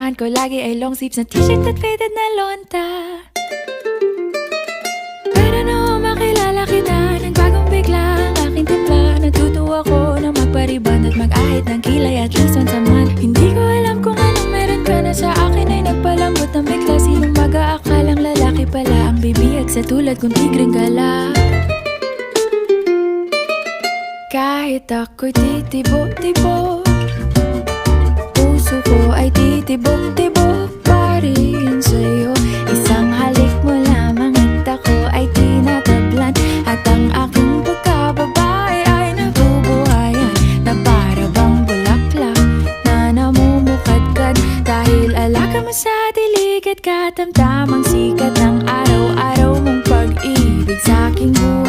kailangan ko lagi ay long sleeves na t-shirt at faded na lonta. Pero nung makilala kita, nagbagong bigla ang aking timpla. Natutuwa ko na magpariban at mag-ahit ng kilay at least once a month. Hindi ko alam kung anong meron ka na sa akin ay nagpalambot ng bigla. Sinong mag-aakalang lalaki pala ang bibiyag sa tulad kong tigreng gala. Kahit ako'y titibo-tibo, puso ko ay titibok-tibok pa rin sa'yo. Isang halik mo lamang at ako ay tinatablan, at ang aking pagkababae ay nabubuhayan na para bang bulaklak na namumukadkad. Dahil alaga mo sa dilig at katamtamang sikat ng araw-araw mong pag-ibig sa aking buhay.